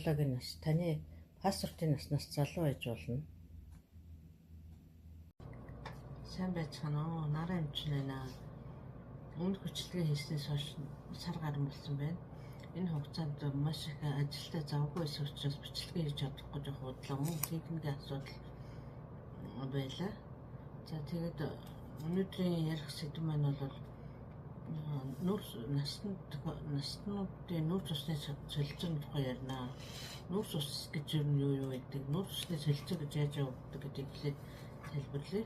биологийн нас таны паспортын наснаас залуу байж болно. Сайн байцгаана уу? Нараа эмчин байна. Өмнө хүчилгээ хийснээс хойш сар гарсан болсон байна. Энэ хугацаанд маш их ажилдаа завгүй байсан учраас бичлэгээ хийж чадахгүй жоох удлаа. Мөн техникийн асуудал байлаа. За тэгээд өнөөдрийн ярих сэдэв маань бол наснуудын нүүрс усны солилцооны тухай ярина. Нүүрс ус гэж юу гэдэг, нүүрс усны солилцоо гэж яаж явагддаг гэдгийг хэлээд тайлбарлая.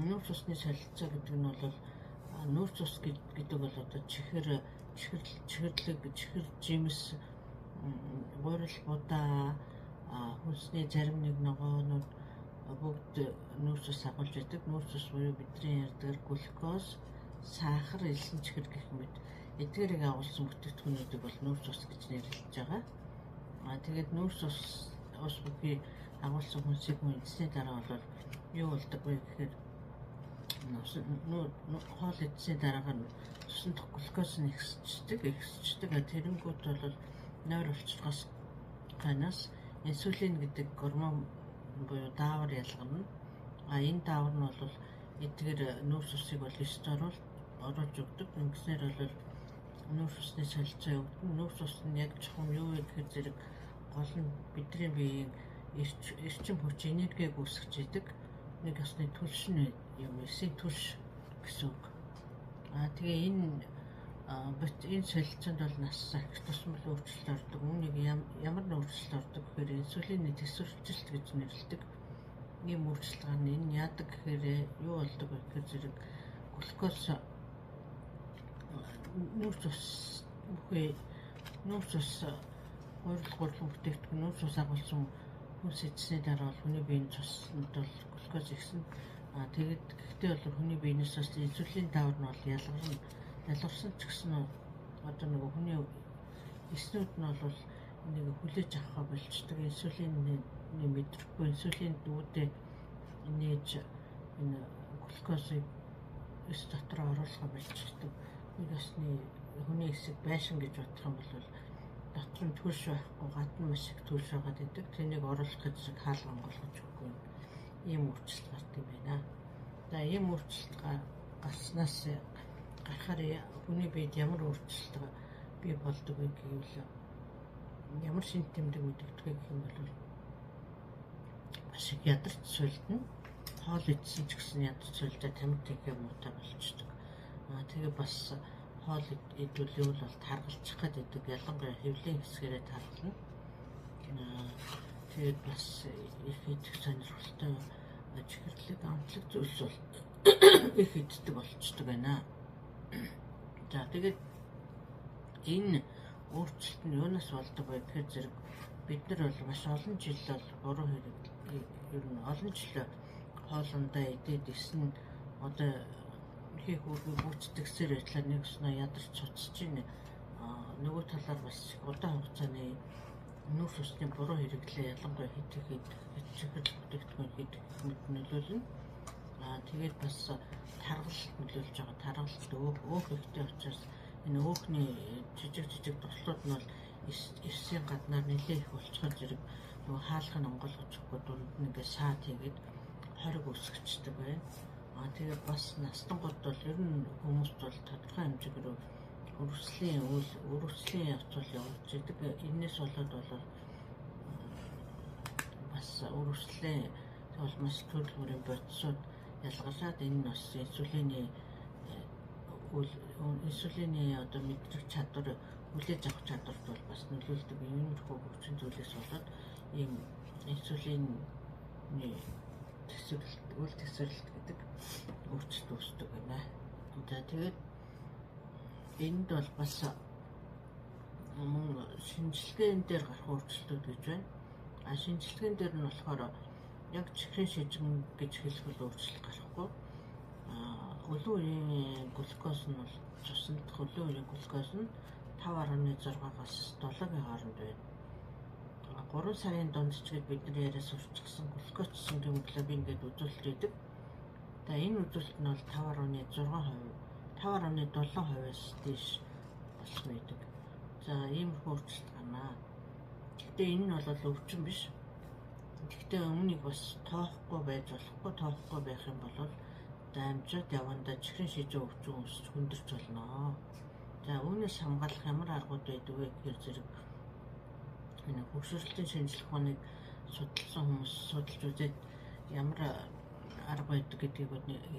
Нүүрс усны солилцоо гэдэг нь бол нүүрс ус гэдэг бол одоо чихэр жимс, гурил будаа, хүнсний зарим нэг ногоонууд бүгд нүүрс ус агуулж байдаг. Нүүрс ус буюу бидний ярьдаг глюкоз, сахар, элсэн чихэр гэх мэт эдгээрийг агуулсан бүтээгдэхүүнүүдийг бол нүүрс ус гэж нэрлэж байгаа. Тэгээд нүүрс ус бүхий агуулсан хүнсийг эзсний дараа бол юу болдог вэ гэхээр хоол эзсний дараагаар цусан дох глюкоз нь ихсчдэг. Тэрэнгүүд бол нойр улцлагаас ганаас инсулин гэдэг гормон буюу даавар ялгарна. Энэ даавар нь бол эдгээр нүүрс усыг бол ёстой оруулж өгдөг. Ингэснээр бол нүүрс усны солилцоо явагдана. Нүүрс ус нь яг чухам юу вэ гэхээр зэрэг гол нь бидний биеийн эрчим хүч энергиг үүсгэж идэг нэг ёсны түлш нь юм, эсийн түлш гэсэн үг. Тэгээ энэ солилцоонд бол нас их тусмал өөрчлөлт ордог. Үүнийг ямар нэг өөрчлөлт ордог гэхээр инсулины төсвөрчлөлт гэж нэрлэдэг. Ийм өөрчлөлт нь энэ яадаг гэхээр юу болдог вэ гэхээр зэрэг глюкоз нүүрс ус гурилан бүтээгдэхүүн нүүрс ус агуулсан хүнс эзсний дараа бол хүний биеийн цуснд бол глюкоз ихсэн. Гэхдээ бол хүний биенээс бас инсулин даавар нь бол ялгарсан ч гэсэн одоо нэг хүний эснүүд нь бол нэг хүлээж авахаа болчдөг. Инсулины мэдрэхгүй, инсулин дүүдээ нээж энэ глюкозыг эс дотор оруулахаа болчдөг. Нэг ёсны хүний эсийг байшин гэж бодох юм бол дотор нь түлш байхгүй, гадна маш их түлш байгаад идэг. Тэнийг оруулах гэж хаалган болгож өгөхгүй. Ийм өөрчлөлт гардаг юм байна. За ийм өөрчлөлт гарснаас гарахаар хүний биед ямар өөрчлөлт бий болдог вэ гэвэл ямар шин тэмдэг мэдэгдэх гэх юм бол маш их ядарч суйлдана. Хоол идсэн ч гэсэн ядарч суйлдаа тамиг тэнхээ муутай болчдөг. Тэгээ бас хоол идвэл бол таргалчих гэдэг, ялангуяа хэвлийн хэсгээрээ таргална. Тэгээд бас их идэх сонирхолтой чихэрлэг, амтлаг зүйлс бол их иддэг болчдөг байна. За тэгээд энэ өөрчлөлт нь юунаас болдог вэ гэхээр зэрэг бид нар бол маш олон жил бол буруу хэрэг ер нь олон жил хоолндоо идээд исэн одоо хийх үргэлж гүйцэтгсээр байтлаар нэг өснөө ядарч цуцж байна. Нөгөө талаар бас удаан хугацааны нүүрс усны буруу хэрэглээ ялангуяа чихэр бүтээгдэхүүн хийдэг нөлөөлнө. Тэгээд бас таргалалт нөлөөлж байгаа. Таргалалт өөх ихтэй учраас энэ өөхний жижиг туслууд нь бол эсийн гаднаар нэлээ их болчиход зэрэг нөгөө хаалгын онгойлгож өгөхгүй дунд нь ингээ саад хийгээд хориг үүсгэждэг байна. Тэгээд бас настангууд бол ер нь хүмүүст бол тодорхой хэмжээгээр өрөвслийн явцвал явж идэг. Энээс болоод бол бас өрөвслийн маш төрөл бүрийн бодисууд ялгараад энэ бас инсулины одоо мэдрэх чадвар, хүлээж авах чадварт бол бас нөлөөлдөг. Иймэрхүү хүчин зүйлээс болоод ийм инсулины үйл тесрэлт гэдэг өөрчлөлт үүсдэг байна. За тэгээд энд бол бас шинжилгээнд дээр гарах өөрчлөлтүүд гэж байна. Шинжилгээнд дээр нь болохоор яг чихрийн шижин гэж хэлэх бол өөрчлөлт гарахгүй. Өглөө үеийн глюкоз нь бол цуснд дах өглөө үеийн глюкоз нь 5.6-аас 7-гийн хооронд байна. 3 сарын дунд ч гээд бидний яриас урчсан глюкозын гемоглобин гэдэг үзүүлэлт байдаг. Энэ үзүүлэлт нь бол 5.7%-аас дээш болох байдаг. За иймэрхүү өөрчлөлт гарнаа. Гэхдээ энэ нь бол өвчин биш. Гэхдээ өмнөнийг бас тоохгүй байж болохгүй, тоохгүй байх юм бол дамжаад явандаа чихрийн шижээ өвчин өсч хүндэрч болно. За үүнээс хамгаалах ямар аргууд байдаг вэ гэхээр зэрэг энэ хөгшрөлтийн шинжилгээ ухааныг судалсан хүмүүс судалж үзээд ямар арга байдаг гэдгийг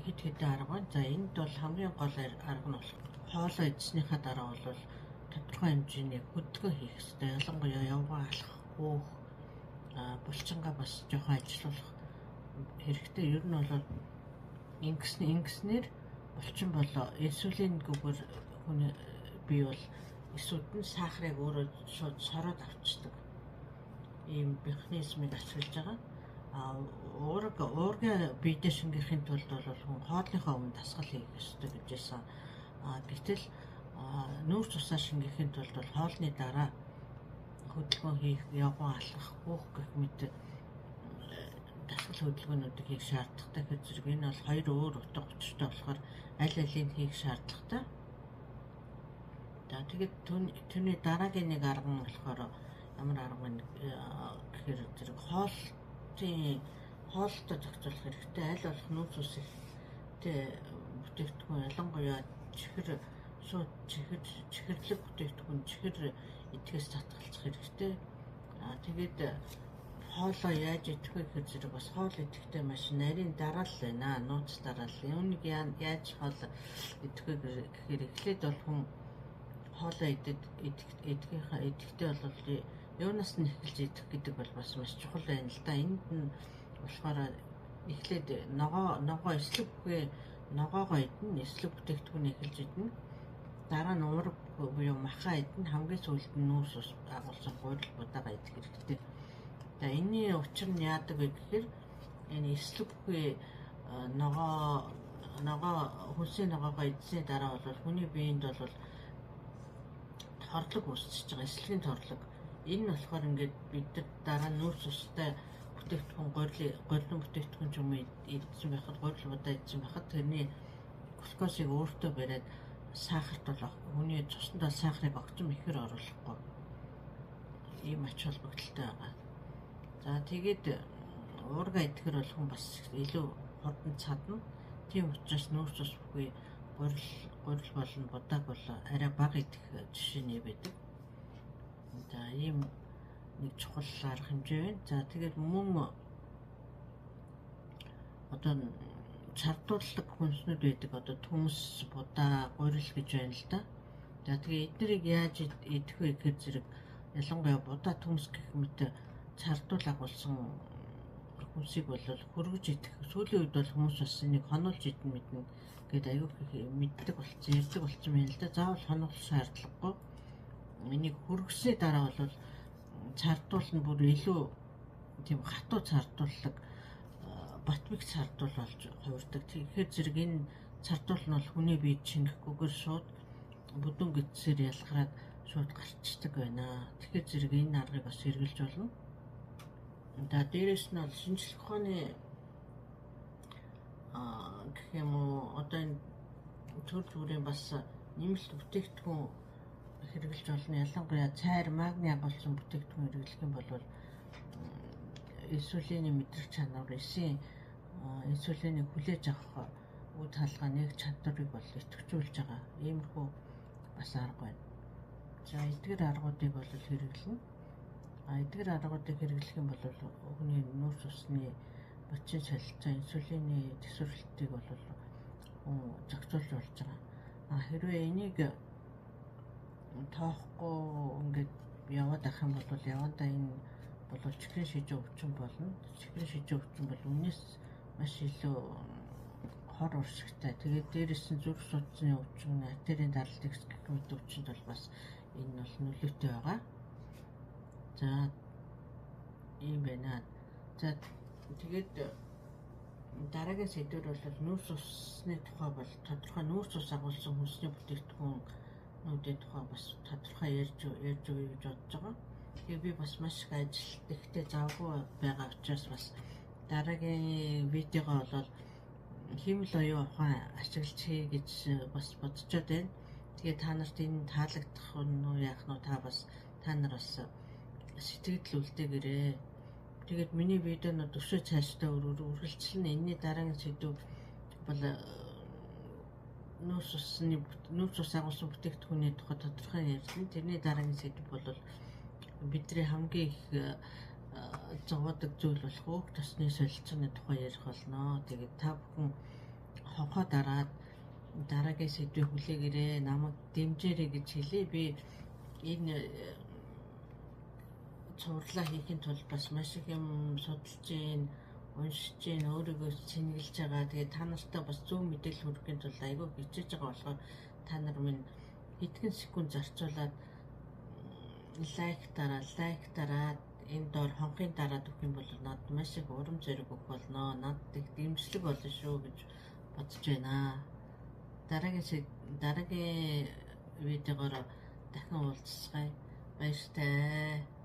хэд хэдэн арга байна. За энд бол хамгийн гол арга нь болох хоолоо идснийхаа дараа бол тодорхой хэмжээний хөдөлгөөн хийх хэрэгтэй. Ялангуяа явгаа алах, хөөх, булчингаа бас жоохон ажиллуулах хэрэгтэй. Ер нь бол ингэснээр булчин болоо инсулин гүгээр хүний бие бол эсүүд нь сахарыг өөрөө шууд сороод авчдаг. Ийм механизмыг ашиглаж байгаа. Уурга биедээ шингээхийн тулд бол хүн хоолныхоо өмнө дасгал хийх ёстой гэж байсан. Гэтэл нүүрс цусаа шингээхийн тулд бол хоолны дараа хөдөлгөөн хийх, явган алхах, хөөх гэх мэт дасгал хөдөлгөөнүүдийг хийх шаардлагатай. Тэгэхээр зэрэг энэ бол хоёр өөр утга учиртай болохоор аль алийг хийх шаардлагатай. За тэгээд түүний дараагийн нэг арга нь болохоор ямар арга вэ гэхээр зэрэг хоолтой зохицуулах хэрэгтэй. Аль болох нүүрс цустэй бүтээгдэхүүн ялангуяа чихэрлэг бүтээгдэхүүн чихэр идэхээс татгалзах хэрэгтэй. Тэгээд хоолоо яаж идэх вэ гэхээр зэрэг бас хоол идэхдээ маш нарийн дараал байна. Нууц дараал. Үүнийг яаж хоол идэх вэ гэхээр эхлээд бол хүн хоолоо идэхдээ бол юунаас нь эхэлж идэх гэдэг бол бас маш чухал байна л да. Энд нь болохоор эхлээд ногоо эслэг бүхээ ногоогоо идэнэ, эслэг бүтээгдэхүүн эхэлж идэнэ. Дараа нь уурга буюу махаа идэнэ, хамгийн сүүлд нь нүүрс ус агуулсан гурил будаага идэх хэрэгтэй. За энэний учир нь яадаг вэ гэхээр энэ эслэг бүхээ ногоо хүнсийн ногоогоо идсэний дараа бол хүний биед бол торлог үүсчихэж байгаа, эслэгийн торлог. Энэ нь болохоор ингээд бид дараа нүүрс устай бүтээгдэхүүн гурилын бүтээгдэхүүн ч юм идсэн байхад, гурил будаа идсэн байхад тэрний глюкозыг өөртөө бариад сахарт бол хүний цуснд бол сахарыг огцом ихээр оруулахгүй. Ийм ач холбогдолтой байгаа. За тэгээд уурга идэхээр бол хүн бас илүү хурдан цадна. Тийм учраас нүүрс ус бүхий гурил болон будааг бол арай бага идэх жишээ байдаг. За ийм нэг чухал арга хэмжээ байна. За тэгээд мөн одоо чардуулдаг хүнснүүд байдаг. Одоо төмс, будаа, гурил гэж байна л да. За тэгээд эднэрийг яаж идэх вэ гэхээр зэрэг ялангуяа будаа, төмс гэх мэт чардуул агуулсан хүнсийг бол хөргөж идэх. Сүүлийн үед бол хүмүүс бас энийг хонуулж идэх мэднэ гэдэг аюул мэддэг болсон, ярьдаг болсон юм л да. Заавал хонуулах шаардлагагүй. Энийг хөргөсний дараа бол цардуул нь бүр илүү тийм хатуу цардууллаг батбик цардуул болж хувирдаг. Тэгэхээр зэрэг энэ цардуул нь бол хүний биед шингэхгүйгээр шууд бүдүүн гидсээр ялгараад шууд гарчдаг байна. Тэгэхээр зэрэг энэ аргыг бас хэрэгжилж болно. За дээрээс нь бол шинжилгээ ухааны гэх юм уу одоо энэ төр зүрийн бас нэмэлт бүтээгдэхүүн хэрэгжилж болно. Ялангуяа цайр, магний агуулсан бүтээгдэхүүн хэрэглэх юм бол инсулины мэдрэх чанар, инсулиныг хүлээж авах үе хаалгаа нэг чадварыг бол идэвхжүүлж байгаа. Иймэрхүү бас арга байна. За эдгээр аргуудыг бол хэрэглэнэ. Эдгээр аргуудыг хэрэглэх юм бол хүний нүүрс усны бочин солилцоо, инсулины төсвөрлөлтийг бол хүн зохицуулж болж байгаа. Хэрвээ энийг тоохгүй ингээд яваад ах юм бол явандаа энэ бол чихрийн шижээ өвчин болно. Чихрийн шижээ өвчин бол үнээс маш илүү хор уршигтай. Тэгээд дээрээс нь зүрх судасны өвчин, артерийн даралт гэх мэт өвчнөд бол бас энэ бол нөлөөтэй байгаа. За ийм байна. За тэгээд дараагийн сэдвэр бол нүүрс усны тухай бол тодорхой нүүрс ус агуулсан хүнсний бүтээгдэхүүн нүүдийн тухай бас тодорхой ярьж өгье гэж бодож байгаа. Тэгээ би бас маш их ажил ихтэй завгүй байгаа учраас бас дараагийн видеогоо бол хэмэл оюун ухаан ашиглаж хий гэж бас бодцоод байна. Тэгээ та нарт энэ таалагдах нь яах нь та нар бас сэтгэл үлдээгээрээ. Тэгээд миний видеонууд өшөө цаашдаа үргэлжлэн энэний дараагийн сэдв бол нүүрс ус агуулсан бүтээгдэхүүний тухай тодорхой ярьсан. Тэрний дараагийн сэдв бол бидний хамгийн их зовоодог зүйл болох уг тосны солилцооны тухай ярих болно. Тэгээд та бүхэн хонхоо дараад дараагийн сэдвийг хүлээгээрээ намайг дэмжээрэй гэж хэлье. Би энэ цувралаа хийхин тулд бас маш их юм судалж гин, уншиж гин, өөрийгөө сэнгэлж байгаа. Тэгээд та нартай бас зөв мэдээлэл хүргэхийн тулд айгүй хичээж байгаа болохоор та нар минь хэдхэн секунд зарцуулаад лайк дараад энэ доор хонхын дараад өгөх юм бол надад маш их урам зориг өгөх болно. Надад их дэмжлэг болно шүү гэж бодож байна. Дараагийн видеогоор дахин уулзцгаая. Баяртай.